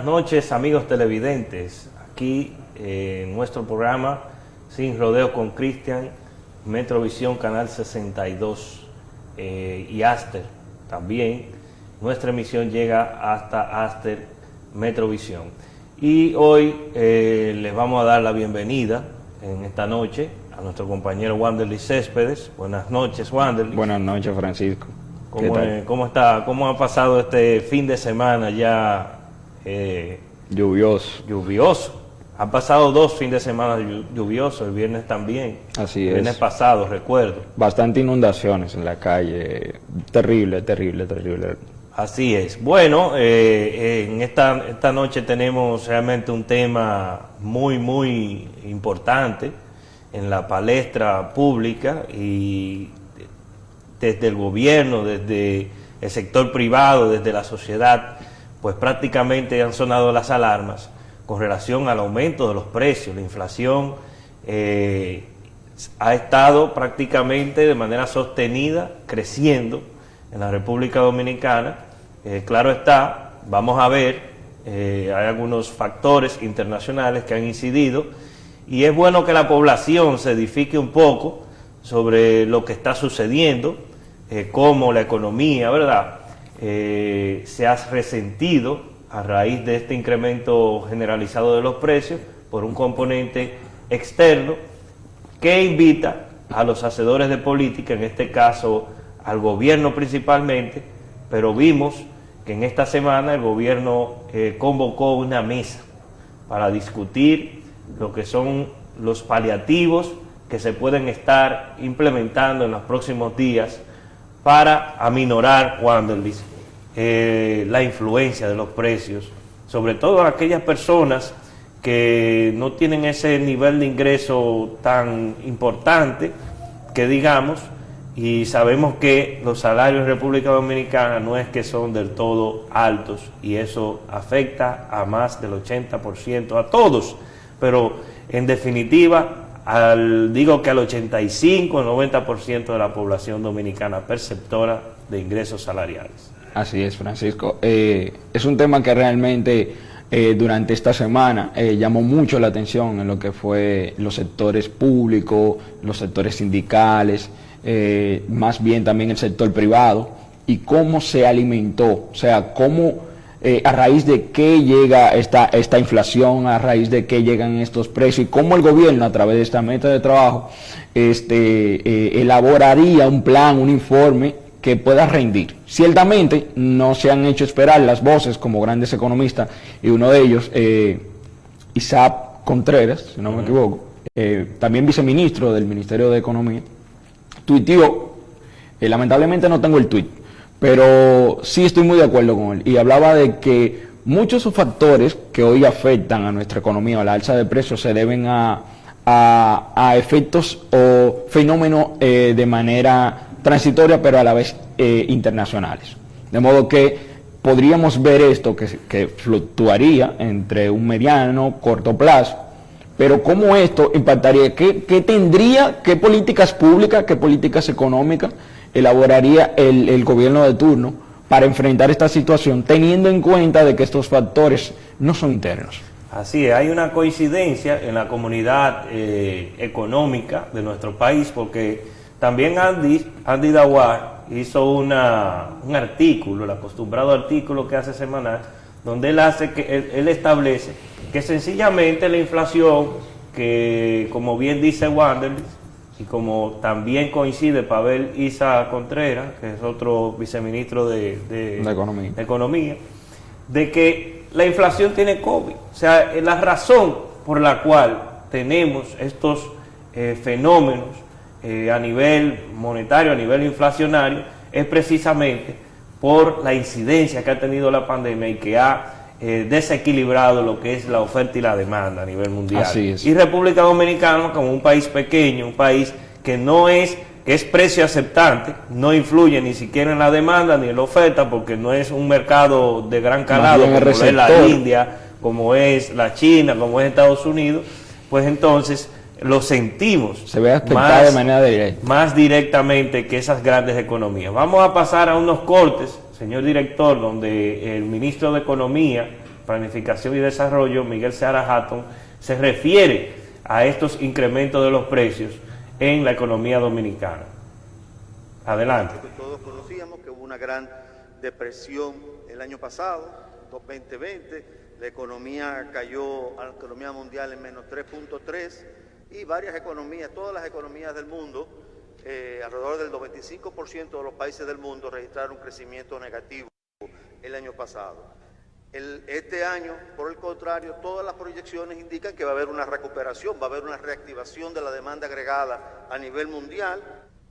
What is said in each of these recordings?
buenas noches, amigos televidentes. Aquí en nuestro programa Sin Rodeo con Cristian, Metrovisión Canal 62 y Aster también. Nuestra emisión llega hasta Aster Metrovisión. Y hoy les vamos a dar la bienvenida en esta noche a nuestro compañero Wanderly Céspedes. Buenas noches, Wanderly. Buenas noches, Francisco. ¿Cómo está? ¿Cómo ha pasado este fin de semana ya? Lluvioso. Han pasado 2 fines de semana lluviosos, el viernes también. Así es. El viernes pasado, recuerdo. Bastante inundaciones en la calle. Terrible. Así es. Bueno, en esta noche tenemos realmente un tema muy importante en la palestra pública, y desde el gobierno, desde el sector privado, desde la sociedad, pues prácticamente han sonado las alarmas con relación al aumento de los precios. La inflación ha estado prácticamente de manera sostenida creciendo en la República Dominicana. Claro está, vamos a ver, hay algunos factores internacionales que han incidido, y es bueno que la población se edifique un poco sobre lo que está sucediendo, cómo la economía, ¿verdad?, se ha resentido a raíz de este incremento generalizado de los precios por un componente externo que invita a los hacedores de política, en este caso al gobierno principalmente, pero vimos que en esta semana el gobierno convocó una mesa para discutir lo que son los paliativos que se pueden estar implementando en los próximos días para aminorar, Wanderly, la influencia de los precios, sobre todo a aquellas personas que no tienen ese nivel de ingreso tan importante, que digamos, y sabemos que los salarios en República Dominicana no es que son del todo altos, y eso afecta a más del 80%, a todos, pero en definitiva digo que al 85 o 90% de la población dominicana perceptora de ingresos salariales. Así es, Francisco. Es un tema que realmente durante esta semana llamó mucho la atención en lo que fue los sectores públicos, los sectores sindicales, más bien también el sector privado, y cómo se alimentó, o sea, cómo a raíz de qué llega esta inflación, a raíz de qué llegan estos precios, y cómo el gobierno, a través de esta meta de trabajo, elaboraría un plan, un informe que pueda rendir. Ciertamente no se han hecho esperar las voces como grandes economistas, y uno de ellos, Isaac Contreras, si no me equivoco, también viceministro del Ministerio de Economía, tuiteó, lamentablemente no tengo el tuit, pero sí estoy muy de acuerdo con él, y hablaba de que muchos factores que hoy afectan a nuestra economía, o la alza de precios, se deben a efectos o fenómenos de manera transitoria, pero a la vez internacionales. De modo que podríamos ver esto que fluctuaría entre un mediano, corto plazo, pero cómo esto impactaría, qué tendría, qué políticas públicas, qué políticas económicas elaboraría el gobierno de turno para enfrentar esta situación, teniendo en cuenta de que estos factores no son internos. Así es, hay una coincidencia en la comunidad económica de nuestro país, porque también Andy Dawar hizo un artículo, el acostumbrado artículo que hace semanal, donde él establece que sencillamente la inflación, que como bien dice Wanderly, y como también coincide Pavel Isa Contreras, que es otro viceministro de Economía, de que la inflación tiene COVID. O sea, la razón por la cual tenemos estos fenómenos a nivel monetario, a nivel inflacionario, es precisamente por la incidencia que ha tenido la pandemia y que ha desequilibrado lo que es la oferta y la demanda a nivel mundial. Así es. Y República Dominicana, como un país pequeño, un país que es precio aceptante, no influye ni siquiera en la demanda ni en la oferta, porque no es un mercado de gran calado como es la India, como es la China, como es Estados Unidos, pues entonces lo sentimos, se ve afectado de manera directa, más directamente que esas grandes economías. Vamos a pasar a unos cortes, señor director, donde el ministro de Economía Planificación y Desarrollo, Miguel Seara Hatton, se refiere a estos incrementos de los precios en la economía dominicana. Adelante. Todos conocíamos que hubo una gran depresión el año pasado, 2020, la economía cayó, la economía mundial en menos 3.3 y varias economías, todas las economías del mundo, alrededor del 95% de los países del mundo registraron un crecimiento negativo el año pasado. Este año, por el contrario, todas las proyecciones indican que va a haber una recuperación, va a haber una reactivación de la demanda agregada a nivel mundial.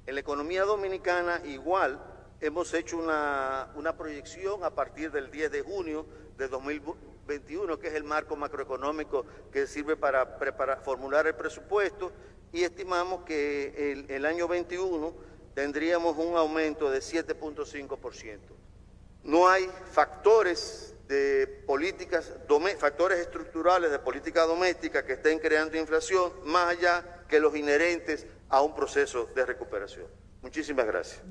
En la economía dominicana igual hemos hecho una proyección a partir del 10 de junio de 2021, que es el marco macroeconómico que sirve para formular el presupuesto, y estimamos que el año 21 tendríamos un aumento de 7.5%. No hay factores de factores estructurales de política doméstica que estén creando inflación, más allá que los inherentes a un proceso de recuperación. Muchísimas gracias.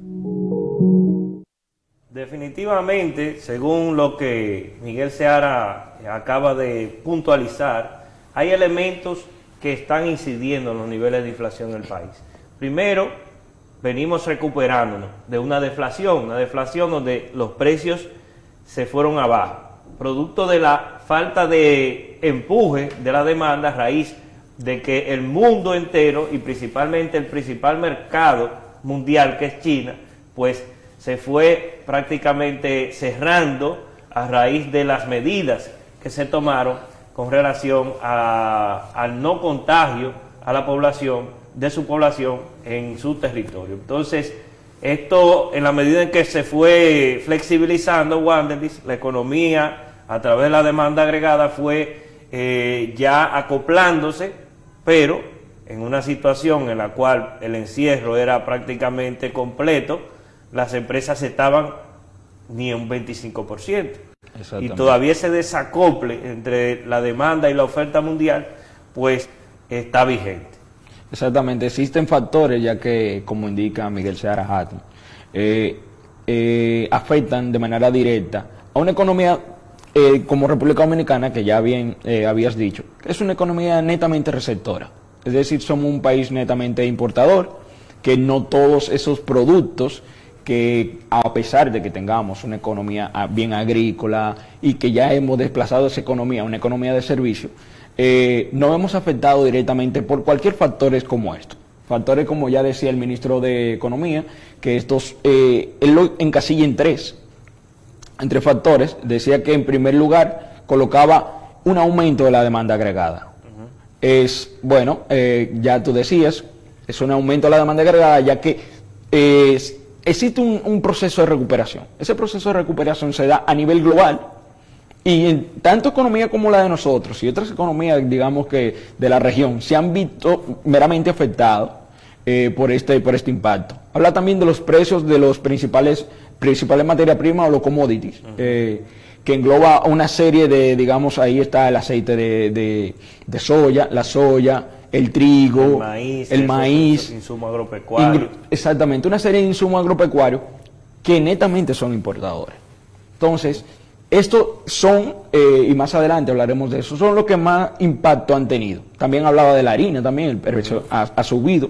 Definitivamente, según lo que Miguel Seara acaba de puntualizar, hay elementos que están incidiendo en los niveles de inflación del país. Primero, venimos recuperándonos de una deflación donde los precios se fueron abajo, producto de la falta de empuje de la demanda a raíz de que el mundo entero y principalmente el principal mercado mundial, que es China, pues se fue prácticamente cerrando a raíz de las medidas que se tomaron con relación al no contagio a la población, de su población en su territorio. Entonces, esto, en la medida en que se fue flexibilizando, Wanderlis, la economía a través de la demanda agregada fue ya acoplándose, pero en una situación en la cual el encierro era prácticamente completo, las empresas estaban ni un 25%. Y todavía ese desacople entre la demanda y la oferta mundial, pues está vigente. Exactamente, existen factores, ya que, como indica Miguel Seara Hatton, afectan de manera directa a una economía como República Dominicana, que ya bien habías dicho, que es una economía netamente receptora. Es decir, somos un país netamente importador, que no todos esos productos que, a pesar de que tengamos una economía bien agrícola y que ya hemos desplazado esa economía a una economía de servicio, no hemos afectado directamente por cualquier factores como estos. Factores, como ya decía el ministro de Economía, que estos, él lo encasilla en tres factores. Decía que en primer lugar colocaba un aumento de la demanda agregada. Es, bueno, ya tú decías, es un aumento de la demanda agregada, ya que existe un proceso de recuperación. Ese proceso de recuperación se da a nivel global, y en tanto economía como la de nosotros y otras economías, digamos, que de la región, se han visto meramente afectados por este impacto. Habla también de los precios de los principales materias primas o los commodities, que engloba una serie de, digamos, ahí está el aceite de soya, la soya, el trigo, el maíz, insumo agropecuario. Exactamente, una serie de insumos agropecuarios que netamente son importadores. Entonces, estos son, y más adelante hablaremos de eso, son los que más impacto han tenido. También hablaba de la harina, también el precio ha subido,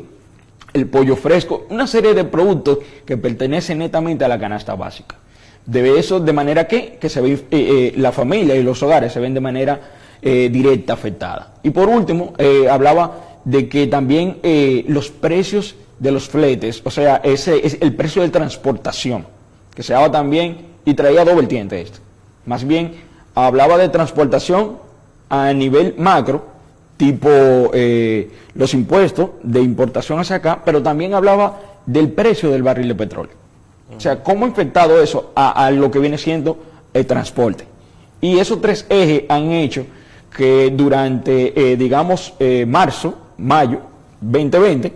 el pollo fresco, una serie de productos que pertenecen netamente a la canasta básica. De eso, de manera que se ve, la familia y los hogares se ven de manera directa afectada. Y por último, hablaba de que también los precios de los fletes, o sea, ese es el precio de transportación, que se daba también, y traía doble vertiente esto. Más bien, hablaba de transportación a nivel macro, tipo los impuestos de importación hacia acá, pero también hablaba del precio del barril de petróleo. O sea, cómo ha afectado eso a lo que viene siendo el transporte. Y esos tres ejes han hecho que durante, digamos, mayo 2020,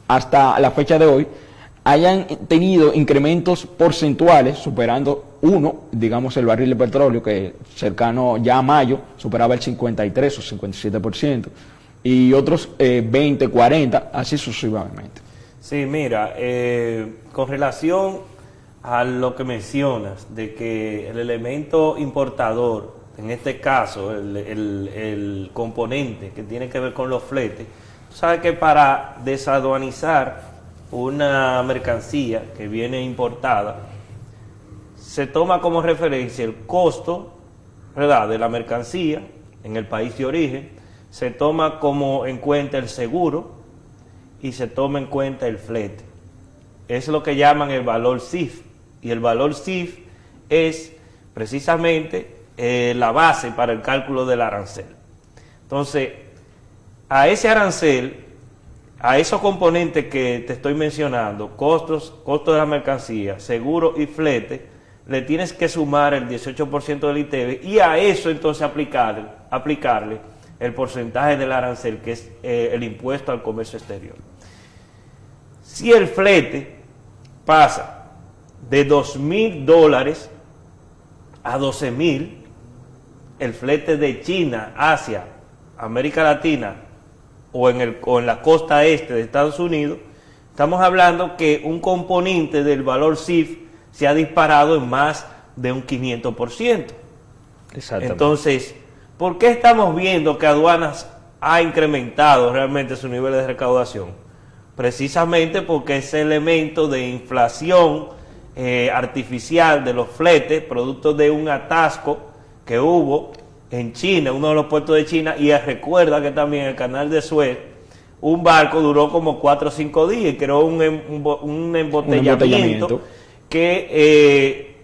hasta la fecha de hoy, hayan tenido incrementos porcentuales superando digamos, el barril de petróleo, que cercano ya a mayo superaba el 53 o 57%, y otros 20, 40, así sucesivamente. Sí, mira, con relación a lo que mencionas, de que el elemento importador en este caso, el componente que tiene que ver con los fletes, tú sabes que para desaduanizar una mercancía que viene importada, se toma como referencia el costo, ¿verdad?, de la mercancía en el país de origen, se toma como en cuenta el seguro y se toma en cuenta el flete. Es lo que llaman el valor CIF, y el valor CIF es precisamente la base para el cálculo del arancel. Entonces, a ese arancel, a esos componentes que te estoy mencionando, costos de la mercancía, seguro y flete, le tienes que sumar el 18% del ITEVE y a eso entonces aplicarle el porcentaje del arancel, que es el impuesto al comercio exterior. Si el flete pasa de $2,000 a $12,000, el flete de China hacia América Latina o en la costa este de Estados Unidos, estamos hablando que un componente del valor CIF se ha disparado en más de un 500%. Exactamente. Entonces, ¿por qué estamos viendo que aduanas ha incrementado realmente su nivel de recaudación? Precisamente porque ese elemento de inflación artificial de los fletes, producto de un atasco que hubo en China, uno de los puertos de China, y recuerda que también el canal de Suez, un barco duró como 4 o 5 días y creó un embotellamiento que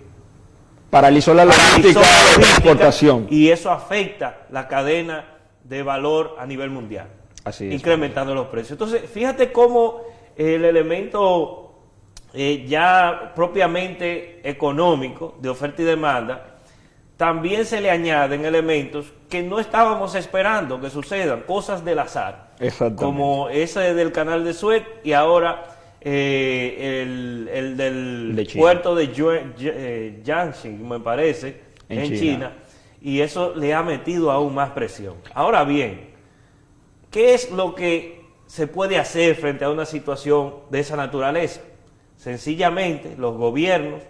paralizó la logística de exportación. Y eso afecta la cadena de valor a nivel mundial. Así es, incrementando los precios. Entonces, fíjate cómo el elemento ya propiamente económico de oferta y demanda, también se le añaden elementos que no estábamos esperando que sucedan, cosas del azar, como ese del canal de Suez y ahora el del puerto de Jiangxi, me parece, en China, y eso le ha metido aún más presión. Ahora bien, ¿qué es lo que se puede hacer frente a una situación de esa naturaleza? Sencillamente, los gobiernos,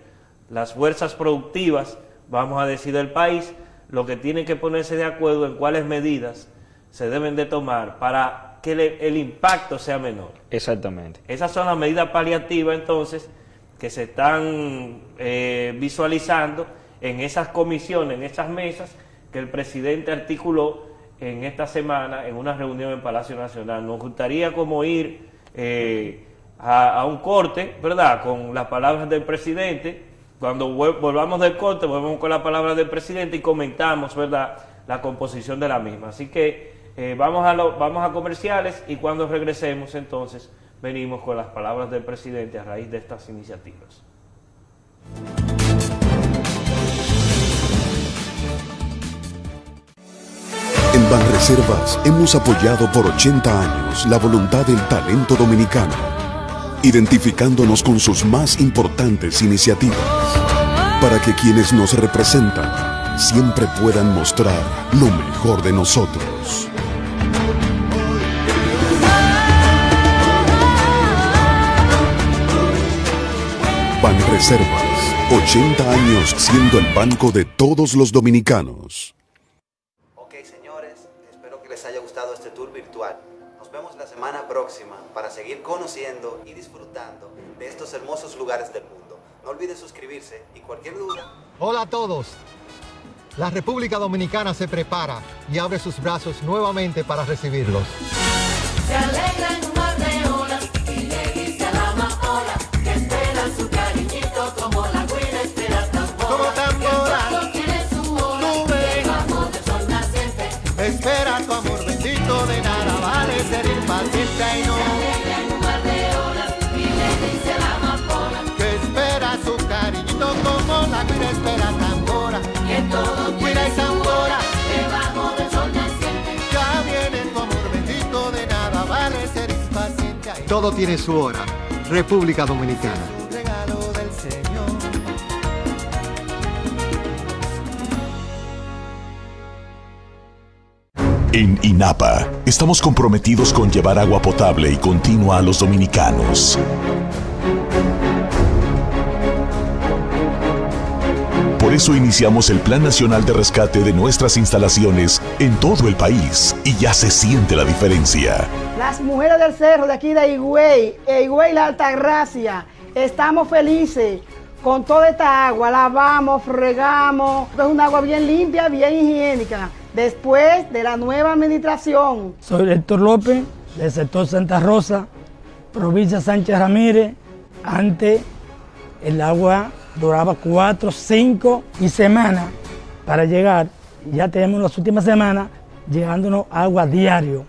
las fuerzas productivas, vamos a decir del país, lo que tienen que ponerse de acuerdo en cuáles medidas se deben de tomar para que el impacto sea menor. Exactamente. Esas son las medidas paliativas, entonces, que se están visualizando en esas comisiones, en esas mesas que el presidente articuló en esta semana en una reunión en Palacio Nacional. Nos gustaría como ir a un corte, ¿verdad?, con las palabras del presidente. Cuando volvamos del corte, volvemos con las palabras del presidente y comentamos, ¿verdad?, la composición de la misma. Así que vamos a comerciales y cuando regresemos, entonces, venimos con las palabras del presidente a raíz de estas iniciativas. En Banreservas hemos apoyado por 80 años la voluntad del talento dominicano, identificándonos con sus más importantes iniciativas, para que quienes nos representan siempre puedan mostrar lo mejor de nosotros. Banreservas, 80 años siendo el banco de todos los dominicanos. Ok, señores, espero que les haya gustado este tour virtual. Nos vemos la semana próxima para seguir conociendo y disfrutando de estos hermosos lugares del mundo. No olviden suscribirse y cualquier duda. Hola a todos. La República Dominicana se prepara y abre sus brazos nuevamente para recibirlos. Se alegra en un mar de olas y le dice a la amapola que espera su cariñito como la güira espera tambora. Como tambora, que todo tiene su hora, tú ven, debajo del sol naciente. espera tu amor bendito, de nada vale ser impaciente y no. Se alegra en un mar de olas y le dice a la amapola Que espera su cariñito como la güira espera tambora. que todo Güira y tiene su tambora, hora, debajo del sol naciente. ya viene tu amor bendito, de nada vale ser impaciente. Todo tiene su hora. República Dominicana. Un regalo del Señor. En INAPA estamos comprometidos con llevar agua potable y continua a los dominicanos. Por Por eso iniciamos el Plan Nacional de Rescate de nuestras instalaciones en todo el país y ya se siente la diferencia. Las mujeres del cerro de aquí de Higüey, La Altagracia, estamos felices con toda esta agua. Lavamos, fregamos, es un agua bien limpia, bien higiénica. Después de la nueva administración. Soy Héctor López, del sector Santa Rosa, provincia Sánchez Ramírez. Antes el agua duraba 4, 5 semanas para llegar. Ya tenemos las últimas semanas llegándonos agua diario.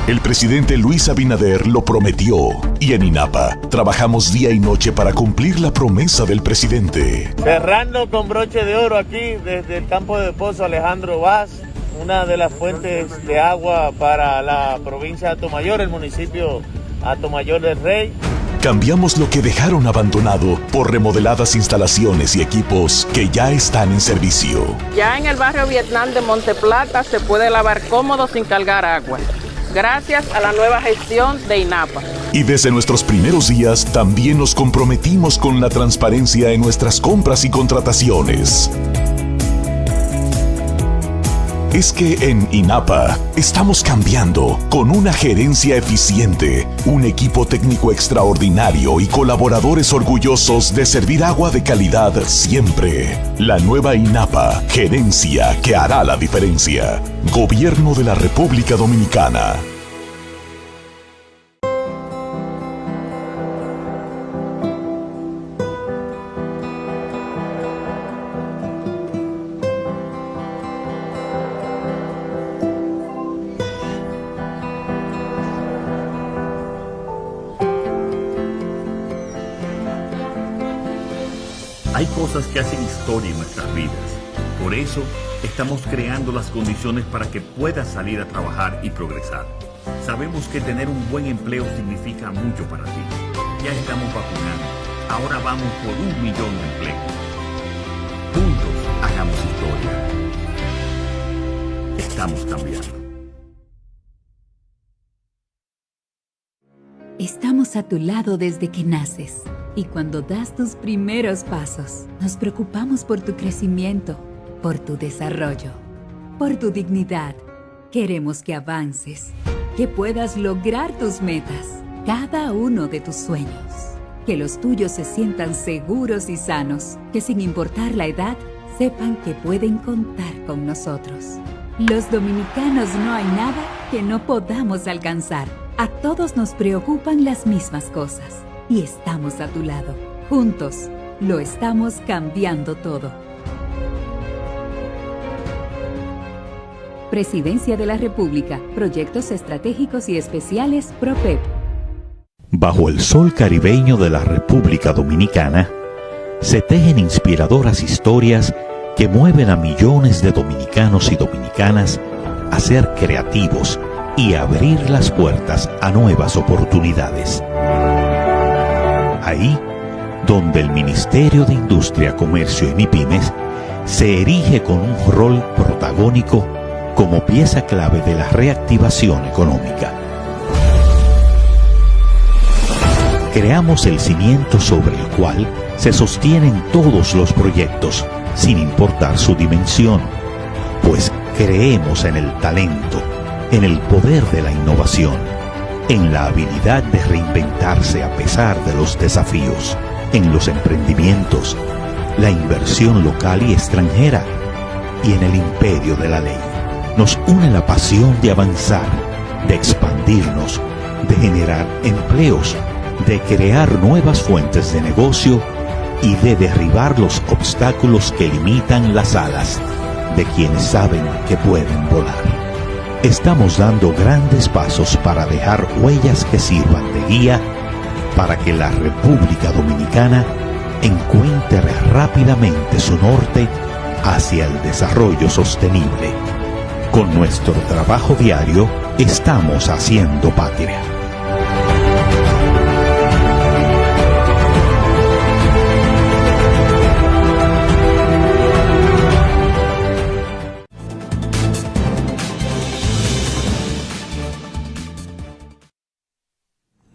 El presidente Luis Abinader lo prometió y en INAPA trabajamos día y noche para cumplir la promesa del presidente. Cerrando con broche de oro aquí desde el campo de Pozo Alejandro Vaz, una de las fuentes de agua para la provincia de Atomayor, el municipio Atomayor del Rey. Cambiamos lo que dejaron abandonado por remodeladas instalaciones y equipos que ya están en servicio. Ya en el barrio Vietnam de Monteplata se puede lavar cómodo sin cargar agua, gracias a la nueva gestión de INAPA. Y desde nuestros primeros días también nos comprometimos con la transparencia en nuestras compras y contrataciones. Es que en INAPA estamos cambiando con una gerencia eficiente, un equipo técnico extraordinario y colaboradores orgullosos de servir agua de calidad siempre. La nueva INAPA, gerencia que hará la diferencia. Gobierno de la República Dominicana. Hay cosas que hacen historia en nuestras vidas. Por eso, estamos creando las condiciones para que puedas salir a trabajar y progresar. Sabemos que tener un buen empleo significa mucho para ti. Ya estamos vacunando. Ahora vamos por 1 millón de empleos. Juntos, hagamos historia. Estamos cambiando. Estamos a tu lado desde que naces. Y cuando das tus primeros pasos, nos preocupamos por tu crecimiento, por tu desarrollo, por tu dignidad. Queremos que avances, que puedas lograr tus metas, cada uno de tus sueños. Que los tuyos se sientan seguros y sanos, que sin importar la edad, sepan que pueden contar con nosotros. Los dominicanos no hay nada que no podamos alcanzar. A todos nos preocupan las mismas cosas. Y estamos a tu lado. Juntos, lo estamos cambiando todo. Presidencia de la República. Proyectos estratégicos y especiales PROPEP. Bajo el sol caribeño de la República Dominicana, se tejen inspiradoras historias que mueven a millones de dominicanos y dominicanas a ser creativos y abrir las puertas a nuevas oportunidades. Ahí, donde el Ministerio de Industria, Comercio y MIPYMES se erige con un rol protagónico como pieza clave de la reactivación económica. Creamos el cimiento sobre el cual se sostienen todos los proyectos, sin importar su dimensión, pues creemos en el talento, en el poder de la innovación, en la habilidad de reinventarse a pesar de los desafíos, en los emprendimientos, la inversión local y extranjera, y en el imperio de la ley. Nos une la pasión de avanzar, de expandirnos, de generar empleos, de crear nuevas fuentes de negocio y de derribar los obstáculos que limitan las alas de quienes saben que pueden volar. Estamos dando grandes pasos para dejar huellas que sirvan de guía para que la República Dominicana encuentre rápidamente su norte hacia el desarrollo sostenible. Con nuestro trabajo diario, estamos haciendo patria.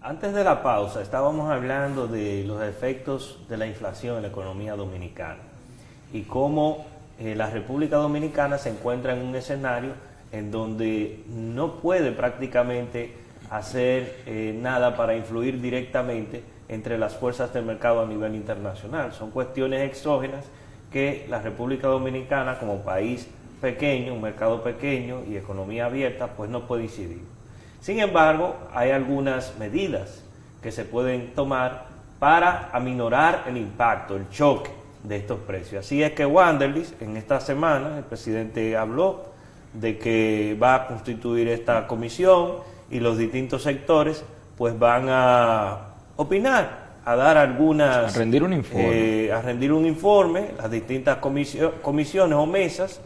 Antes de la pausa estábamos hablando de los efectos de la inflación en la economía dominicana y cómo la República Dominicana se encuentra en un escenario en donde no puede prácticamente hacer nada para influir directamente entre las fuerzas del mercado a nivel internacional. Son cuestiones exógenas que la República Dominicana, como país pequeño, un mercado pequeño y economía abierta, pues no puede incidir. Sin embargo, hay algunas medidas que se pueden tomar para aminorar el impacto, el choque de estos precios. Así es que Wanderlis, en esta semana, el presidente habló de que va a constituir esta comisión y los distintos sectores pues van a opinar, a dar algunas... A rendir un informe. A rendir un informe, las distintas comisiones o mesas,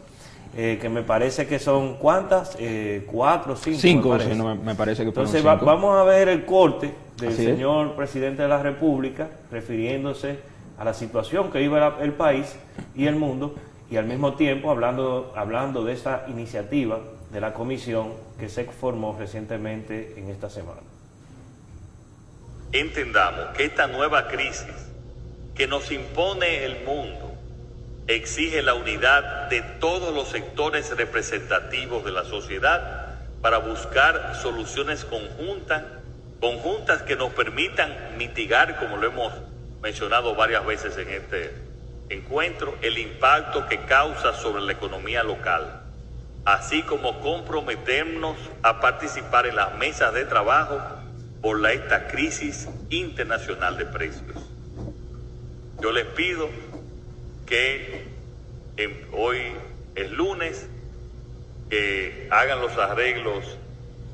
que me parece que son, ¿cuántas? 4 o 5. 5, sí, no, me parece que fueron Entonces 5. vamos a ver el corte del Así señor presidente de la República, refiriéndose a la situación que vive el país y el mundo, y al mismo tiempo hablando de esta iniciativa de la comisión que se formó recientemente en esta semana. Entendamos que esta nueva crisis que nos impone el mundo exige la unidad de todos los sectores representativos de la sociedad para buscar soluciones conjuntas que nos permitan mitigar, como lo hemos mencionado varias veces en este encuentro, el impacto que causa sobre la economía local, así como comprometernos a participar en las mesas de trabajo por esta crisis internacional de precios. Yo les pido que hoy es lunes, que hagan los arreglos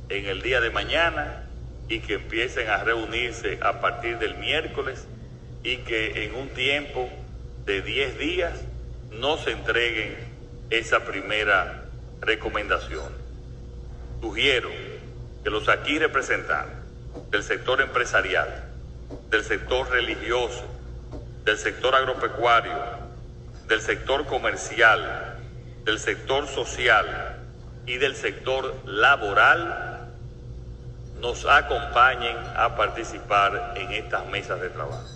en el día de mañana y que empiecen a reunirse a partir del miércoles y que en un tiempo de 10 días nos entreguen esa primera recomendación. Sugiero que los aquí representantes del sector empresarial, del sector religioso, del sector agropecuario, del sector comercial, del sector social y del sector laboral nos acompañen a participar en estas mesas de trabajo.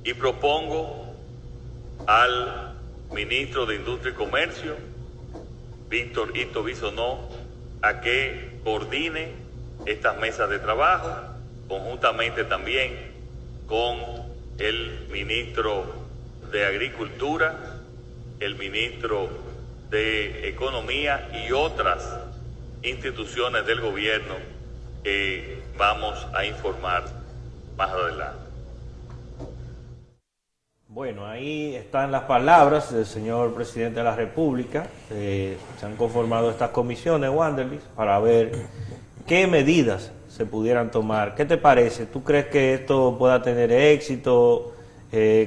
Y propongo al ministro de Industria y Comercio, Víctor Ito Bisonó, a que coordine estas mesas de trabajo, conjuntamente también con el ministro de Agricultura, el ministro de Economía y otras instituciones del gobierno que vamos a informar más adelante. Bueno, ahí están las palabras del señor presidente de la República. Se han conformado estas comisiones, Wanderlis, para ver qué medidas se pudieran tomar. ¿Qué te parece? ¿Tú crees que esto pueda tener éxito?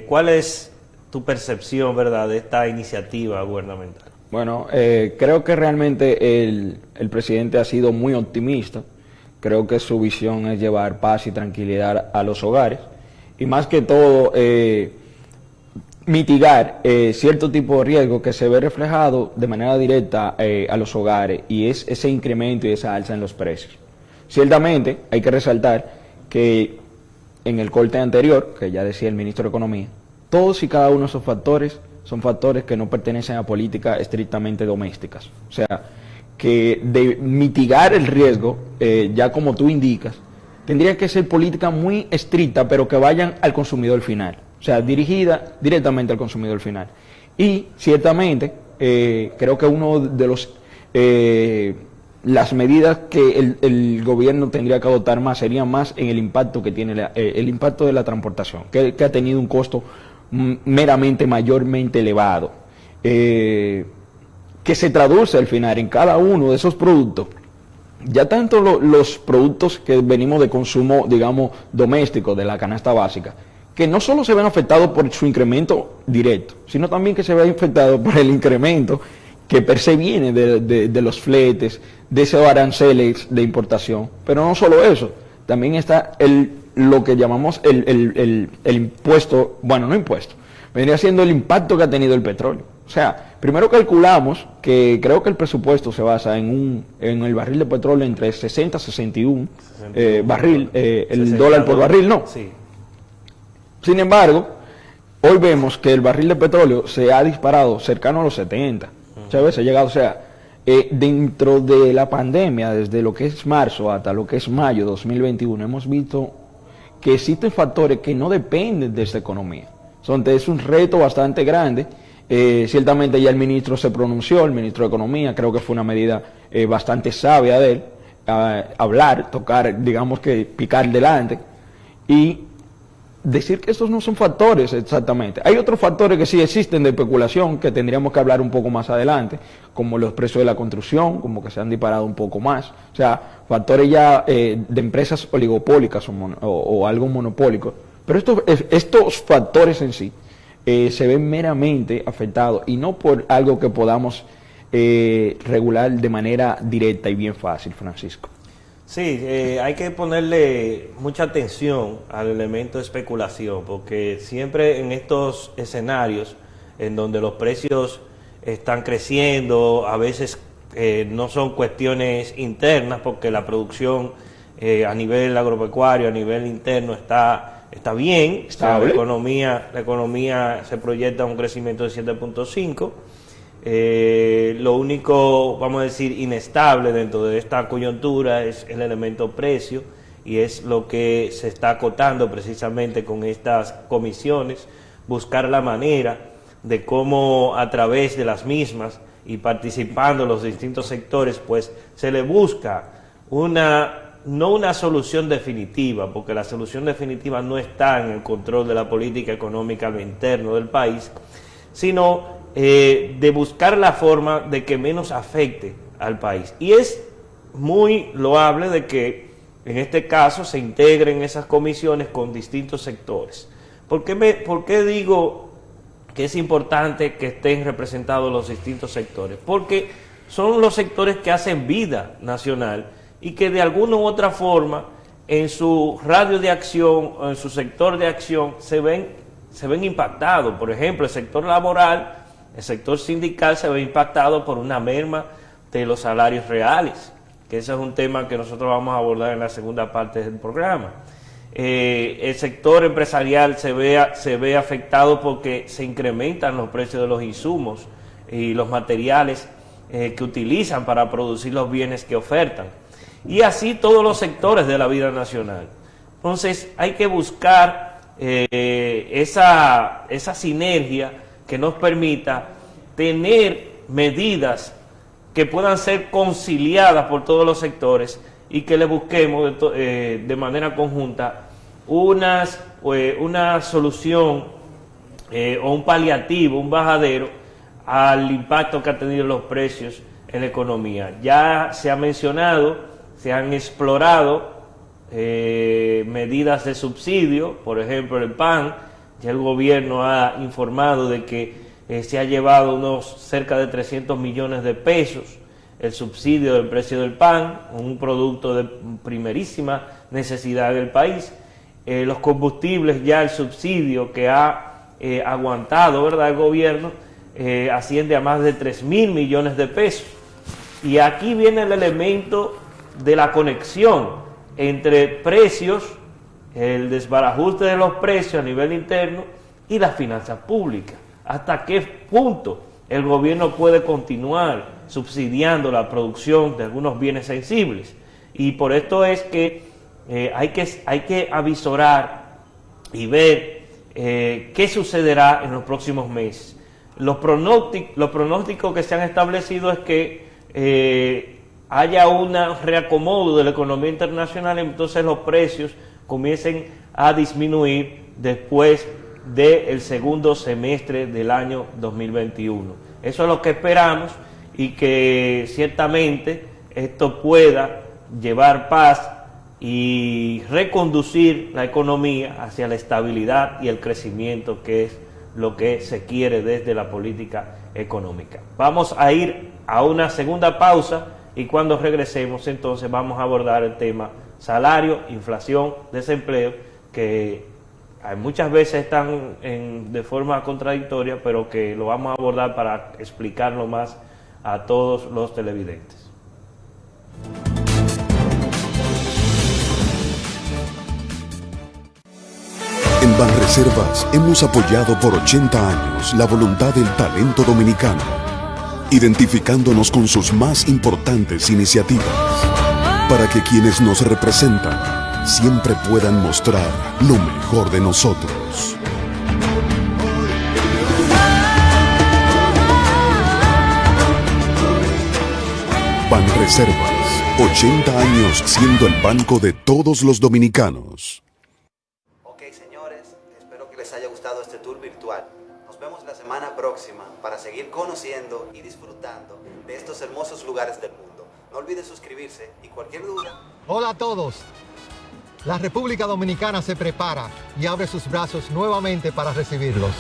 ¿Cuál es tu percepción, verdad, de esta iniciativa gubernamental? Bueno, creo que realmente el presidente ha sido muy optimista. Creo que su visión es llevar paz y tranquilidad a los hogares y más que todo mitigar cierto tipo de riesgo que se ve reflejado de manera directa a los hogares, y es ese incremento y esa alza en los precios. Ciertamente hay que resaltar que en el corte anterior, que ya decía el ministro de Economía, todos y cada uno de esos factores son factores que no pertenecen a políticas estrictamente domésticas. O sea, que de mitigar el riesgo, ya como tú indicas, tendría que ser política muy estricta, pero que vayan al consumidor final. O sea, dirigida directamente al consumidor final. Y ciertamente, creo que uno de las medidas que el gobierno tendría que adoptar más serían más en el impacto que tiene el impacto de la transportación, que ha tenido un costo mayormente elevado, que se traduce al final en cada uno de esos productos. Ya tanto los productos que venimos de consumo, digamos, doméstico, de la canasta básica, que no solo se ven afectados por su incremento directo, sino también que se ven afectados por el incremento que per se viene de los fletes, de esos aranceles de importación. Pero no solo eso, también está lo que llamamos el impuesto, bueno, no impuesto, vendría siendo el impacto que ha tenido el petróleo. O sea, primero calculamos que creo que el presupuesto se basa en el barril de petróleo entre 60 y 61 barril, el dólar por barril, ¿no? Sí. Sin embargo, hoy vemos que el barril de petróleo se ha disparado cercano a los 70. Muchas veces ha llegado, o sea, dentro de la pandemia, desde lo que es marzo hasta lo que es mayo 2021, hemos visto que existen factores que no dependen de esta economía. Es un reto bastante grande. Ciertamente ya el ministro se pronunció, el ministro de Economía, creo que fue una medida bastante sabia de él, hablar, tocar, digamos que picar delante y decir que estos no son factores exactamente. Hay otros factores que sí existen de especulación que tendríamos que hablar un poco más adelante, como los precios de la construcción, como que se han disparado un poco más. O sea, factores ya de empresas oligopólicas o algo monopólico. Pero estos factores en sí se ven meramente afectados y no por algo que podamos regular de manera directa y bien fácil, Francisco. Sí, hay que ponerle mucha atención al elemento de especulación, porque siempre en estos escenarios en donde los precios están creciendo, a veces no son cuestiones internas, porque la producción a nivel agropecuario, a nivel interno está bien, la economía se proyecta un crecimiento de 7.5%. Lo único, vamos a decir, inestable dentro de esta coyuntura es el elemento precio, y es lo que se está acotando precisamente con estas comisiones, buscar la manera de cómo a través de las mismas y participando los distintos sectores, pues se le busca no una solución definitiva, porque la solución definitiva no está en el control de la política económica a lo interno del país, sino de buscar la forma de que menos afecte al país. Y es muy loable de que en este caso se integren esas comisiones con distintos sectores. ¿Por qué digo que es importante que estén representados los distintos sectores? Porque son los sectores que hacen vida nacional y que de alguna u otra forma en su radio de acción o en su sector de acción se ven impactados. Por ejemplo, el sector laboral, el sector sindical se ve impactado por una merma de los salarios reales, que ese es un tema que nosotros vamos a abordar en la segunda parte del programa. El sector empresarial se ve afectado porque se incrementan los precios de los insumos y los materiales que utilizan para producir los bienes que ofertan. Y así todos los sectores de la vida nacional. Entonces hay que buscar esa sinergia que nos permita tener medidas que puedan ser conciliadas por todos los sectores y que le busquemos de manera conjunta una solución o un paliativo, un bajadero al impacto que han tenido los precios en la economía. Ya se ha mencionado, se han explorado medidas de subsidio, por ejemplo el pan. Ya el gobierno ha informado de que se ha llevado cerca de 300 millones de pesos el subsidio del precio del pan, un producto de primerísima necesidad del país. Los combustibles, ya el subsidio que ha aguantado, ¿verdad?, el gobierno, asciende a más de 3.000 millones de pesos. Y aquí viene el elemento de la conexión entre precios, el desbarajuste de los precios a nivel interno y las finanzas públicas. ¿Hasta qué punto el gobierno puede continuar subsidiando la producción de algunos bienes sensibles? Y por esto es que hay que avisorar y ver qué sucederá en los próximos meses. Los pronósticos que se han establecido es que haya un reacomodo de la economía internacional, entonces los precios comiencen a disminuir después del segundo semestre del año 2021. Eso es lo que esperamos, y que ciertamente esto pueda llevar paz y reconducir la economía hacia la estabilidad y el crecimiento, que es lo que se quiere desde la política económica. Vamos a ir a una segunda pausa y cuando regresemos entonces vamos a abordar el tema salario, inflación, desempleo, que muchas veces están de forma contradictoria, pero que lo vamos a abordar para explicarlo más a todos los televidentes. En En Banreservas hemos apoyado por 80 años la voluntad del talento dominicano, identificándonos con sus más importantes iniciativas, para que quienes nos representan siempre puedan mostrar lo mejor de nosotros. Banreservas, 80 años siendo el banco de todos los dominicanos. Ok, señores, espero que les haya gustado este tour virtual. Nos vemos la semana próxima para seguir conociendo y disfrutando de estos hermosos lugares del mundo. No olviden suscribirse y cualquier duda. Hola a todos. La República Dominicana se prepara y abre sus brazos nuevamente para recibirlos.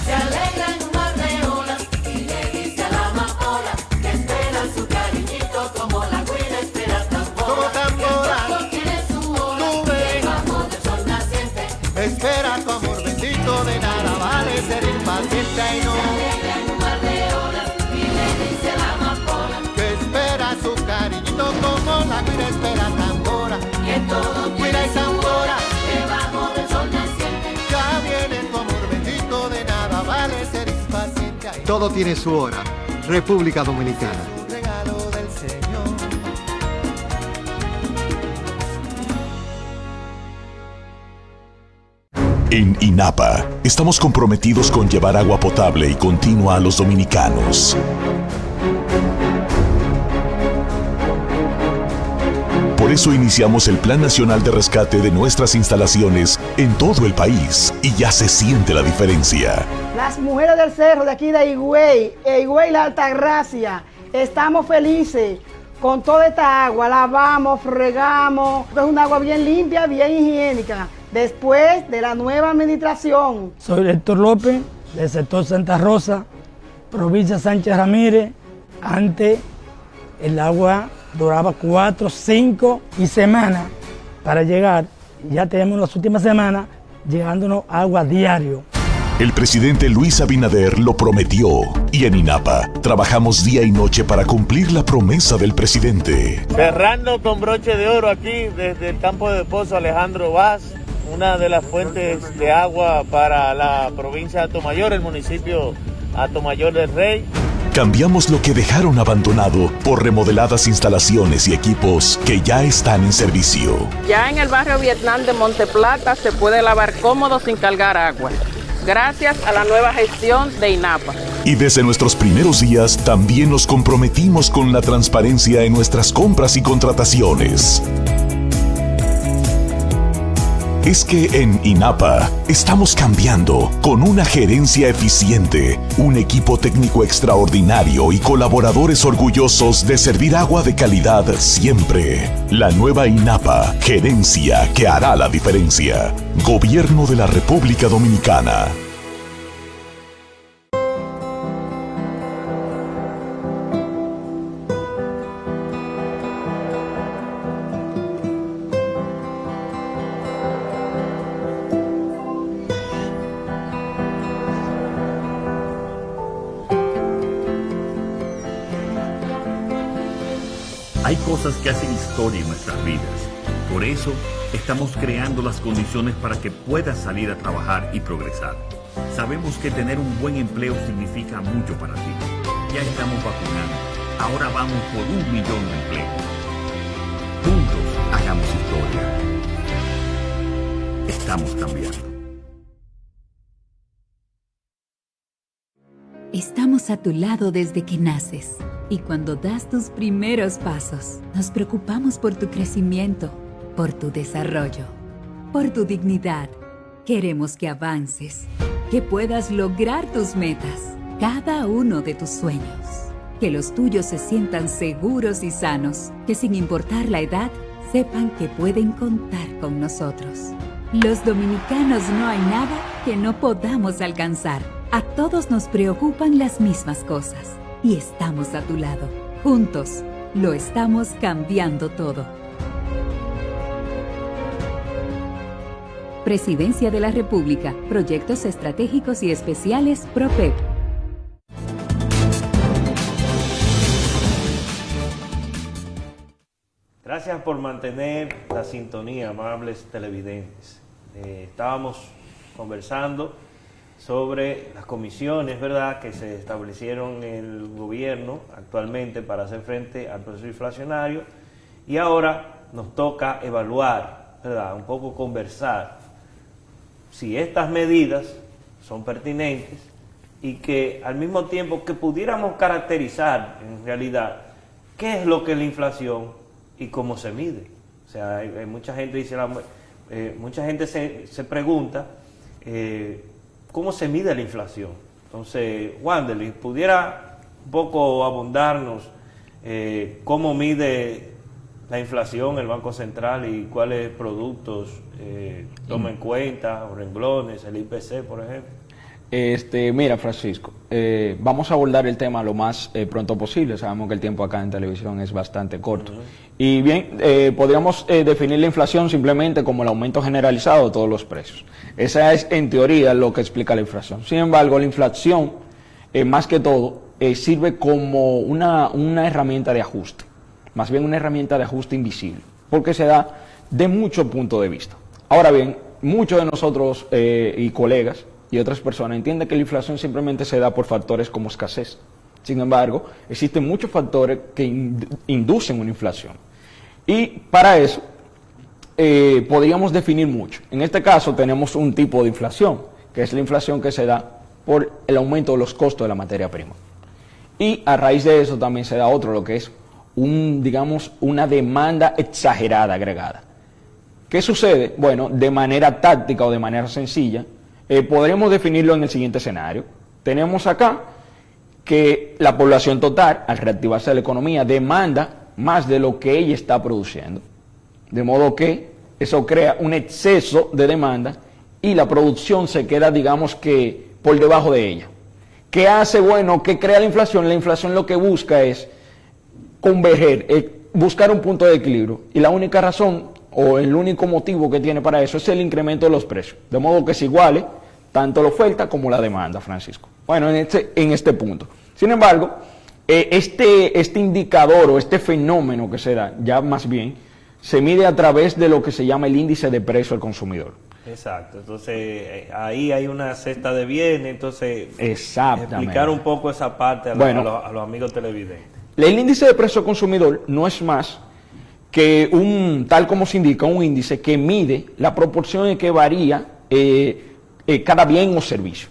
Se alegra en un mar de olas y le dice a la amapola que espera su cariñito como la guira espera tambora. Como tambora, que todo tiene su hora, tú ves, debajo del sol naciente. espera tu amor bendito, de nada vale ser impaciente y no. Se alegra en un mar de olas y le dice a la amapola Que espera su cariñito como la guira espera tambora. que todo Guira tiene y su tambora, hora, debajo del sol naciente. ya viene tu amor bendito, de nada vale ser impaciente. Todo tiene su hora. República Dominicana. Un regalo del Señor. En INAPA estamos comprometidos con llevar agua potable y continua a los dominicanos. Por eso iniciamos el Plan Nacional de Rescate de nuestras instalaciones en todo el país y ya se siente la diferencia. Las mujeres del cerro de aquí de Higüey, La Altagracia, estamos felices con toda esta agua. Lavamos, fregamos, es un agua bien limpia, bien higiénica. Después de la nueva administración. Soy Héctor López, del sector Santa Rosa, provincia Sánchez Ramírez. Antes el agua duraba 4, 5 y semanas para llegar. Ya tenemos las últimas semanas llegándonos agua diario. El presidente Luis Abinader lo prometió y en INAPA trabajamos día y noche para cumplir la promesa del presidente. Cerrando con broche de oro aquí desde el campo de Pozo Alejandro Vaz, una de las fuentes de agua para la provincia de Atomayor, el municipio Atomayor del Rey. Cambiamos lo que dejaron abandonado por remodeladas instalaciones y equipos que ya están en servicio. Ya en el barrio Vietnam de Monteplata se puede lavar cómodo sin cargar agua, gracias a la nueva gestión de INAPA. Y desde nuestros primeros días también nos comprometimos con la transparencia en nuestras compras y contrataciones. Es que en INAPA estamos cambiando con una gerencia eficiente, un equipo técnico extraordinario y colaboradores orgullosos de servir agua de calidad siempre. La nueva INAPA, gerencia que hará la diferencia. Gobierno de la República Dominicana. Hay cosas que hacen historia en nuestras vidas. Por eso, estamos creando las condiciones para que puedas salir a trabajar y progresar. Sabemos que tener un buen empleo significa mucho para ti. Ya estamos vacunando. Ahora vamos por 1 millón de empleos. Juntos hagamos historia. Estamos cambiando. Estamos a tu lado desde que naces y cuando das tus primeros pasos, nos preocupamos por tu crecimiento, por tu desarrollo, por tu dignidad. Queremos que avances, que puedas lograr tus metas, cada uno de tus sueños, que los tuyos se sientan seguros y sanos, que sin importar la edad, sepan que pueden contar con nosotros. Los dominicanos no hay nada que no podamos alcanzar. A todos nos preocupan las mismas cosas y estamos a tu lado. Juntos, lo estamos cambiando todo. Presidencia de la República, Proyectos Estratégicos y Especiales PROPEP. Gracias por mantener la sintonía, amables televidentes. estábamos conversando sobre las comisiones, ¿verdad?, que se establecieron en el gobierno actualmente para hacer frente al proceso inflacionario, y ahora nos toca evaluar, ¿verdad?, un poco conversar si estas medidas son pertinentes y que al mismo tiempo que pudiéramos caracterizar en realidad qué es lo que es la inflación y cómo se mide. O sea, hay mucha gente dice, mucha gente se pregunta cómo se mide la inflación. Entonces, Wanderly, ¿pudiera un poco abundarnos cómo mide la inflación el Banco Central y cuáles productos toma en cuenta, o renglones, el IPC, por ejemplo? Mira, Francisco, vamos a abordar el tema lo más pronto posible. Sabemos que el tiempo acá en televisión es bastante corto. Y bien, podríamos definir la inflación simplemente como el aumento generalizado de todos los precios. Esa es, en teoría, lo que explica la inflación. Sin embargo, la inflación, más que todo, sirve como una herramienta de ajuste. Más bien una herramienta de ajuste invisible, porque se da de muchos puntos de vista. Ahora bien, muchos de nosotros y colegas y otras personas entienden que la inflación simplemente se da por factores como escasez. Sin embargo, existen muchos factores que inducen una inflación. Y para eso podríamos definir mucho. En este caso tenemos un tipo de inflación, que es la inflación que se da por el aumento de los costos de la materia prima. Y a raíz de eso también se da otro, lo que es una demanda exagerada agregada. ¿Qué sucede? Bueno, de manera táctica o de manera sencilla, podremos definirlo en el siguiente escenario. Tenemos acá que la población total, al reactivarse la economía, demanda más de lo que ella está produciendo. De modo que eso crea un exceso de demanda y la producción se queda, digamos que, por debajo de ella. ¿Qué hace? Bueno, ¿qué crea la inflación? La inflación lo que busca es converger, buscar un punto de equilibrio, y la única razón o el único motivo que tiene para eso es el incremento de los precios, de modo que se iguale tanto la oferta como la demanda, Francisco. Bueno, en este punto. Sin embargo, este indicador o este fenómeno que se da, ya más bien, se mide a través de lo que se llama el índice de precio al consumidor. Exacto, entonces ahí hay una cesta de bienes, entonces exactamente, explicar un poco esa parte a los amigos televidentes. El índice de precio al consumidor no es más que tal como se indica, un índice que mide la proporción en que varía cada bien o servicio.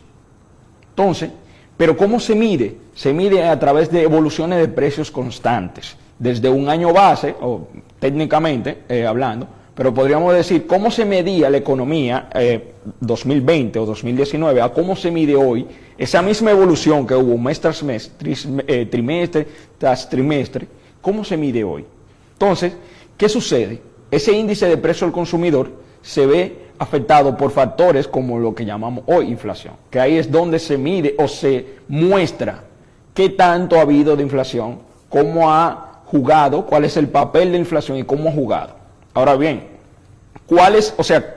Entonces, ¿pero cómo se mide? Se mide a través de evoluciones de precios constantes, desde un año base, o técnicamente hablando, pero podríamos decir cómo se medía la economía 2020 o 2019, a cómo se mide hoy, esa misma evolución que hubo mes tras mes, trimestre tras trimestre, ¿cómo se mide hoy? Entonces, ¿qué sucede? Ese índice de precio al consumidor se ve afectado por factores como lo que llamamos hoy inflación, que ahí es donde se mide o se muestra qué tanto ha habido de inflación, cómo ha jugado, cuál es el papel de inflación y cómo ha jugado. Ahora bien,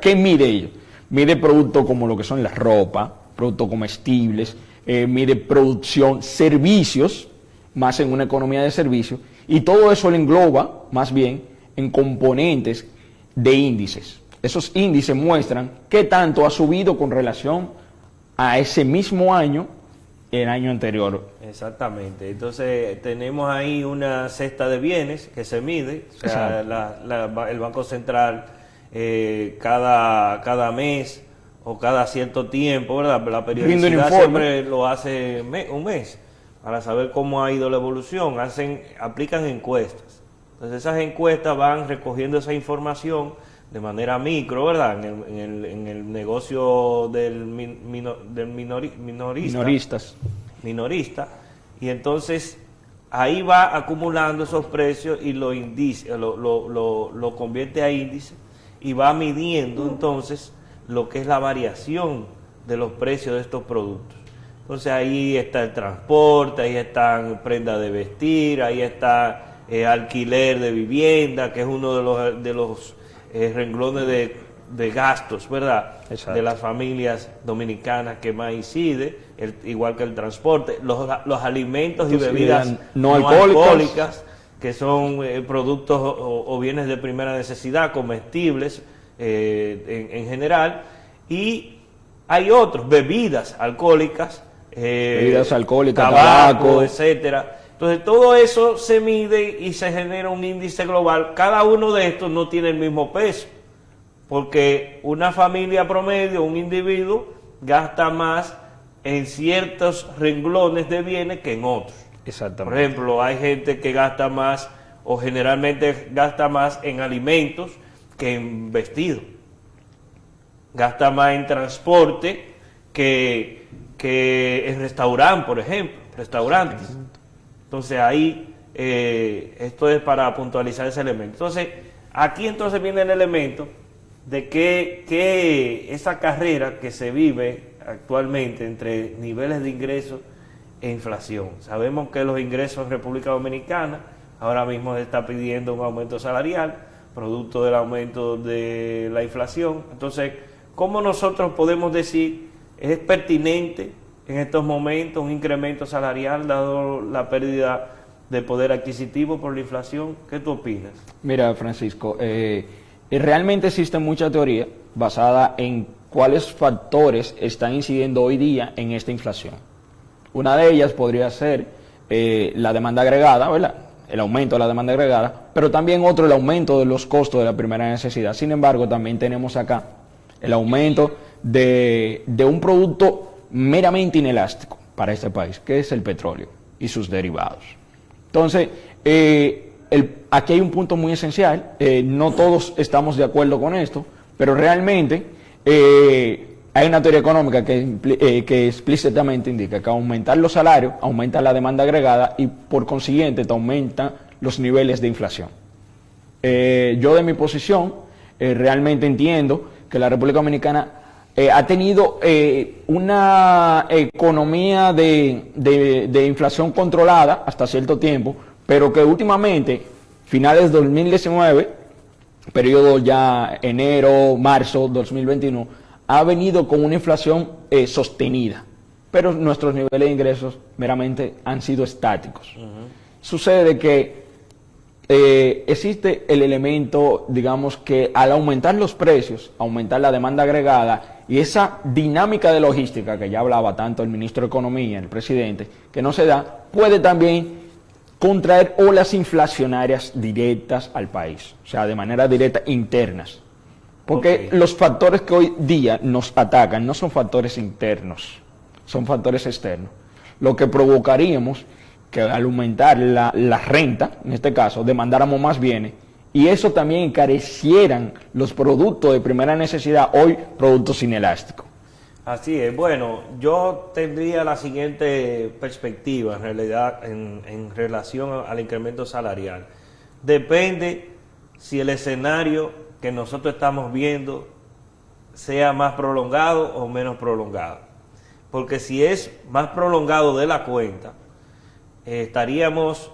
¿qué mide ello? Mide productos como lo que son la ropa, productos comestibles, mide producción, servicios, más en una economía de servicios, y todo eso lo engloba más bien en componentes de índices. Esos índices muestran qué tanto ha subido con relación a ese mismo año, el año anterior. Exactamente, entonces tenemos ahí una cesta de bienes que se mide, o sea, el Banco Central cada mes o cada cierto tiempo, ¿verdad? La periodicidad siempre lo hace un mes, para saber cómo ha ido la evolución, aplican encuestas. Entonces esas encuestas van recogiendo esa información de manera micro, ¿verdad? En el negocio del minorista, y entonces ahí va acumulando esos precios y lo convierte a índice y va midiendo entonces lo que es la variación de los precios de estos productos. Entonces ahí está el transporte, ahí están prendas de vestir, ahí está alquiler de vivienda, que es uno de los renglones de gastos, ¿verdad? Exacto. De las familias dominicanas que más incide, igual que el transporte, los alimentos y bebidas no alcohólicas, que son productos o bienes de primera necesidad, comestibles, en general, y hay otros, bebidas alcohólicas, tabaco, etcétera. Entonces todo eso se mide y se genera un índice global. Cada uno de estos no tiene el mismo peso, porque una familia promedio, un individuo, gasta más en ciertos renglones de bienes que en otros. Exactamente. Por ejemplo, hay gente que gasta más o generalmente gasta más en alimentos que en vestidos. Gasta más en transporte que en restaurante, por ejemplo, restaurantes. Entonces ahí, esto es para puntualizar ese elemento. Entonces, aquí entonces viene el elemento de que esa carrera que se vive actualmente entre niveles de ingresos e inflación. Sabemos que los ingresos en República Dominicana ahora mismo se está pidiendo un aumento salarial, producto del aumento de la inflación. Entonces, ¿cómo nosotros podemos decir es pertinente en estos momentos un incremento salarial dado la pérdida de poder adquisitivo por la inflación? ¿Qué tú opinas? Mira, Francisco, realmente existe mucha teoría basada en cuáles factores están incidiendo hoy día en esta inflación. Una de ellas podría ser la demanda agregada, ¿verdad? El aumento de la demanda agregada, pero también otro, el aumento de los costos de la primera necesidad. Sin embargo, también tenemos acá el aumento de un producto meramente inelástico para este país, que es el petróleo y sus derivados. Entonces, aquí hay un punto muy esencial, no todos estamos de acuerdo con esto, pero realmente hay una teoría económica que explícitamente indica que aumentar los salarios aumenta la demanda agregada y por consiguiente te aumentan los niveles de inflación. Yo de mi posición realmente entiendo que la República Dominicana ha tenido una economía de inflación controlada hasta cierto tiempo, pero que últimamente, finales de 2019, periodo ya enero, marzo 2021, ha venido con una inflación sostenida, pero nuestros niveles de ingresos meramente han sido estáticos. Sucede que existe el elemento, digamos, que al aumentar los precios, aumentar la demanda agregada y esa dinámica de logística que ya hablaba tanto el ministro de Economía, el presidente, que no se da, puede también contraer olas inflacionarias directas al país, o sea, de manera directa internas. Porque los factores que hoy día nos atacan no son factores internos, son factores externos. Lo que provocaríamos que al aumentar la renta, en este caso, demandáramos más bienes, y eso también encarecieran los productos de primera necesidad, hoy productos inelásticos. Así es. Bueno, yo tendría la siguiente perspectiva en realidad en relación al incremento salarial. Depende si el escenario que nosotros estamos viendo sea más prolongado o menos prolongado. Porque si es más prolongado de la cuenta, estaríamos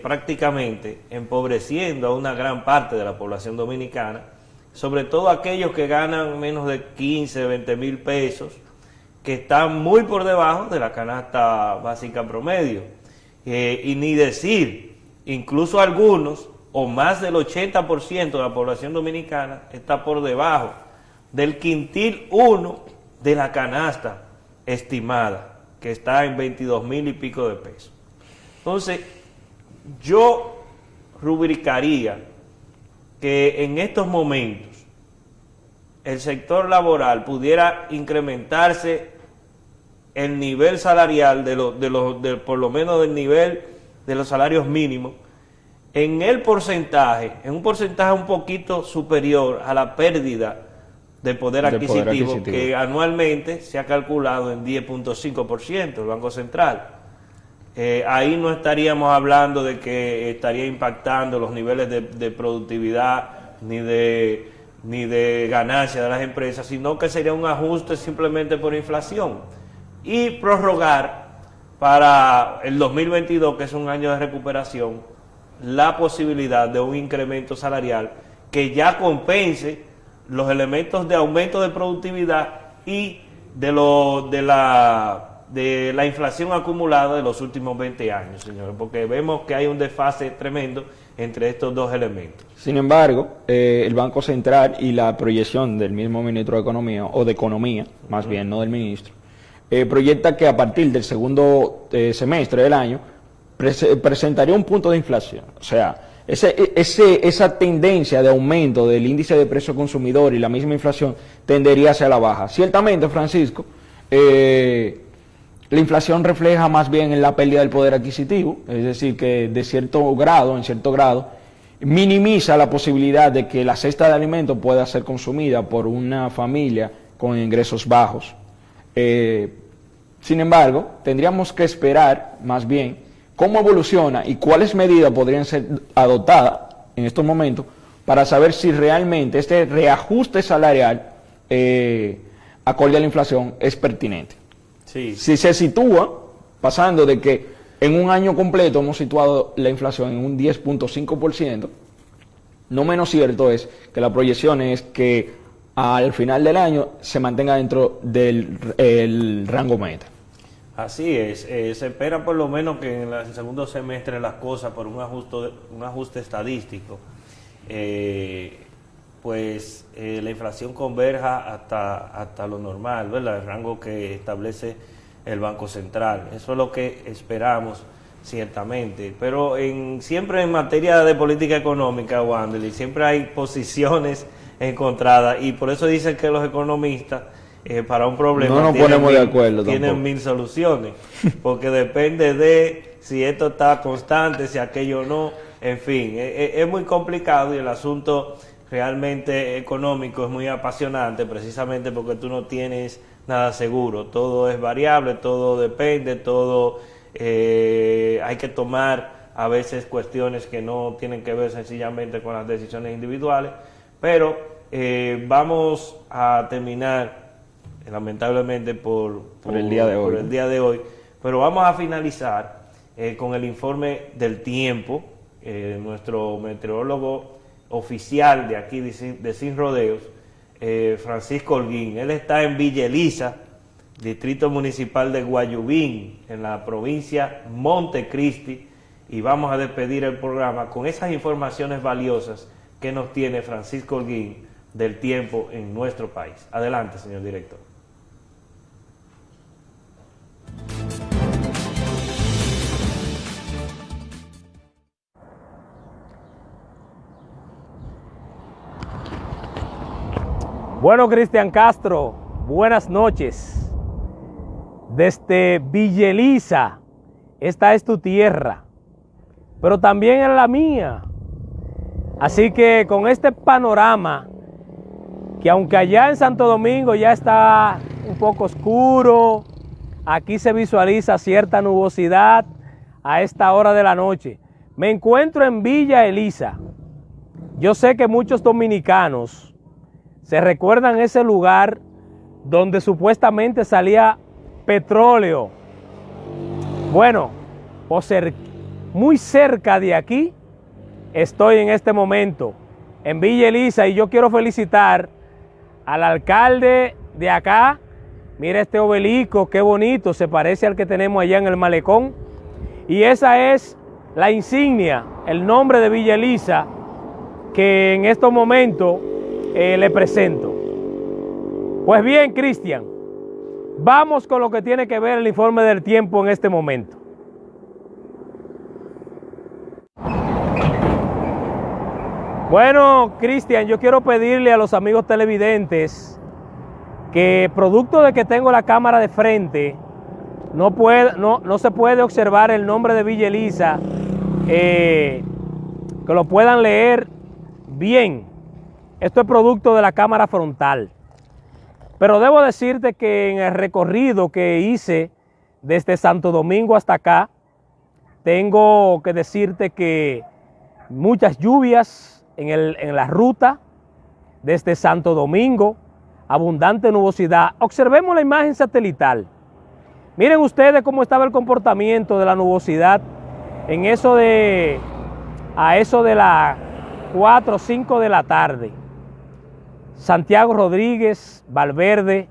prácticamente empobreciendo a una gran parte de la población dominicana, sobre todo aquellos que ganan menos de 15, 20 mil pesos, que están muy por debajo de la canasta básica promedio. Y ni decir, incluso algunos, o más del 80% de la población dominicana, está por debajo del quintil 1 de la canasta estimada, que está en 22 mil y pico de pesos. Entonces, yo rubricaría que en estos momentos el sector laboral pudiera incrementarse el nivel salarial por lo menos del nivel de los salarios mínimos en el porcentaje, en un porcentaje un poquito superior a la pérdida de poder adquisitivo, que anualmente se ha calculado en 10.5% el Banco Central. Ahí no estaríamos hablando de que estaría impactando los niveles de productividad ni de ganancia de las empresas, sino que sería un ajuste simplemente por inflación. Y prorrogar para el 2022, que es un año de recuperación, la posibilidad de un incremento salarial que ya compense los elementos de aumento de productividad y de la de la inflación acumulada de los últimos 20 años, señores, porque vemos que hay un desfase tremendo entre estos dos elementos. Sin embargo, el Banco Central y la proyección del mismo ministro de Economía, o de Economía, más bien, no del ministro, proyecta que a partir del segundo semestre del año presentaría un punto de inflación. O sea, esa tendencia de aumento del índice de precio consumidor y la misma inflación tendería hacia la baja. Ciertamente, Francisco, la inflación refleja más bien en la pérdida del poder adquisitivo, es decir, que en cierto grado, minimiza la posibilidad de que la cesta de alimentos pueda ser consumida por una familia con ingresos bajos. Sin embargo, tendríamos que esperar más bien cómo evoluciona y cuáles medidas podrían ser adoptadas en estos momentos para saber si realmente este reajuste salarial acorde a la inflación es pertinente. Sí. Si se sitúa, pasando de que en un año completo hemos situado la inflación en un 10.5%, no menos cierto es que la proyección es que al final del año se mantenga dentro del rango meta. Así es, se espera por lo menos que en el segundo semestre las cosas, por un ajuste estadístico, la inflación converja hasta lo normal, ¿verdad? El rango que establece el Banco Central. Eso es lo que esperamos, ciertamente. Pero siempre en materia de política económica, Wanderly, siempre hay posiciones encontradas, y por eso dicen que los economistas para un problema no nos ponemos de acuerdo, tienen 1000 soluciones, porque depende de si esto está constante, si aquello no, en fin, es muy complicado, y el asunto realmente económico es muy apasionante, precisamente porque tú no tienes nada seguro, todo es variable, todo depende, todo hay que tomar a veces cuestiones que no tienen que ver sencillamente con las decisiones individuales, pero vamos a terminar lamentablemente por el día de hoy, pero vamos a finalizar con el informe del tiempo. Nuestro meteorólogo oficial de aquí de Sin Rodeos, Francisco Holguín, él está en Villa Elisa, distrito municipal de Guayubín, en la provincia Montecristi, y vamos a despedir el programa con esas informaciones valiosas que nos tiene Francisco Holguín del tiempo en nuestro país. Adelante, señor director. Bueno, Cristian Castro, buenas noches. Desde Villa Elisa, esta es tu tierra, pero también es la mía. Así que con este panorama, que aunque allá en Santo Domingo ya está un poco oscuro, aquí se visualiza cierta nubosidad a esta hora de la noche. Me encuentro en Villa Elisa. Yo sé que muchos dominicanos se recuerdan ese lugar donde supuestamente salía petróleo. Bueno, muy cerca de aquí estoy en este momento, en Villa Elisa, y yo quiero felicitar al alcalde de acá. Mira este obelisco, qué bonito, se parece al que tenemos allá en el Malecón. Y esa es la insignia, el nombre de Villa Elisa, que en estos momentos le presento. Pues bien, Cristian, vamos con lo que tiene que ver el informe del tiempo en este momento. Bueno, Cristian, yo quiero pedirle a los amigos televidentes que, producto de que tengo la cámara de frente, no se puede observar el nombre de Villa Elisa, que lo puedan leer bien. Esto es producto de la cámara frontal. Pero debo decirte que en el recorrido que hice desde Santo Domingo hasta acá, tengo que decirte que muchas lluvias en la ruta desde Santo Domingo, abundante nubosidad. Observemos la imagen satelital. Miren ustedes cómo estaba el comportamiento de la nubosidad a eso de las 4 o 5 de la tarde. Santiago Rodríguez, Valverde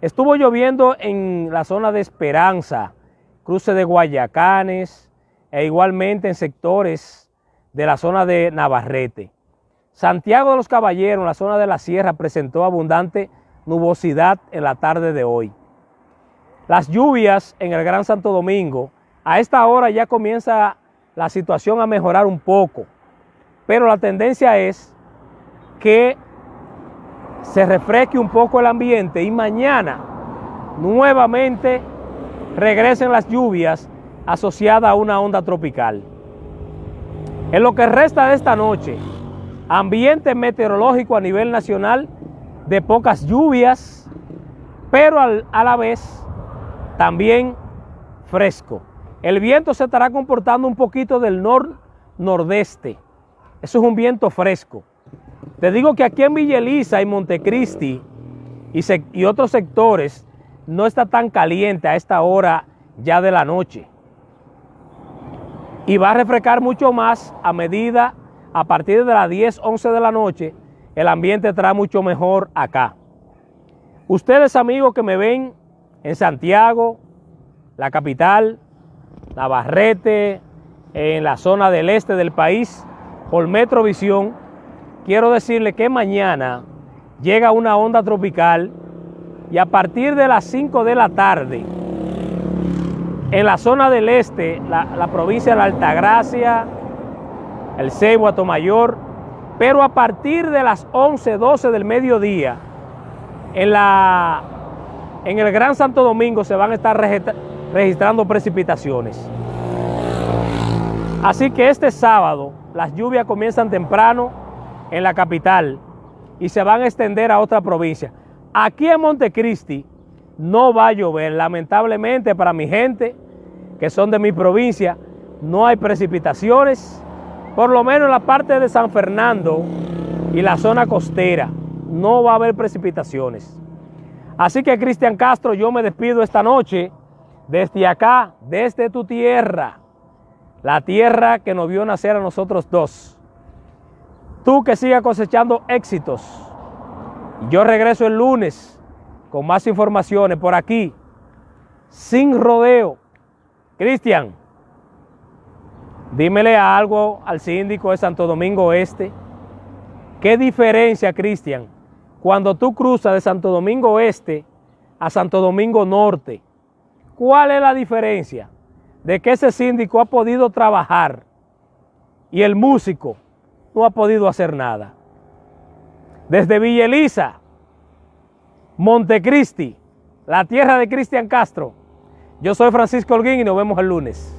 Estuvo lloviendo en la zona de Esperanza, cruce de Guayacanes e igualmente en sectores de la zona de Navarrete. Santiago de los Caballeros, en la zona de la Sierra, presentó abundante nubosidad en la tarde de hoy. Las lluvias en el Gran Santo Domingo, a esta hora ya comienza la situación a mejorar un poco, pero la tendencia es que se refresque un poco el ambiente y mañana nuevamente regresen las lluvias asociadas a una onda tropical. En lo que resta de esta noche, ambiente meteorológico a nivel nacional de pocas lluvias, pero a la vez también fresco. El viento se estará comportando un poquito del nordeste. Eso es un viento fresco. Te digo que aquí en Villa Elisa y Montecristi y otros sectores no está tan caliente a esta hora ya de la noche. Y va a refrescar mucho más a partir de las 10, 11 de la noche, el ambiente estará mucho mejor acá. Ustedes, amigos que me ven en Santiago, la capital, Navarrete, en la zona del este del país, por Metrovisión, quiero decirles que mañana llega una onda tropical y a partir de las 5 de la tarde, en la zona del este, la provincia de la Altagracia, el Ceibo, Atomayor, pero a partir de las 11, 12 del mediodía, en el Gran Santo Domingo se van a estar registrando precipitaciones. Así que este sábado las lluvias comienzan temprano en la capital y se van a extender a otra provincia. Aquí en Montecristi no va a llover, lamentablemente para mi gente que son de mi provincia, no hay precipitaciones, por lo menos en la parte de San Fernando y la zona costera, no va a haber precipitaciones. Así que, Cristian Castro, yo me despido esta noche desde acá, desde tu tierra, la tierra que nos vio nacer a nosotros dos. Tú que sigas cosechando éxitos. Yo regreso el lunes con más informaciones por aquí, sin rodeo. Cristian, dímele algo al síndico de Santo Domingo Este. ¿Qué diferencia, Cristian, cuando tú cruzas de Santo Domingo Este a Santo Domingo Norte? ¿Cuál es la diferencia de que ese síndico ha podido trabajar y el músico no ha podido hacer nada? Desde Villa Elisa, Montecristi, la tierra de Cristian Castro, yo soy Francisco Holguín y nos vemos el lunes.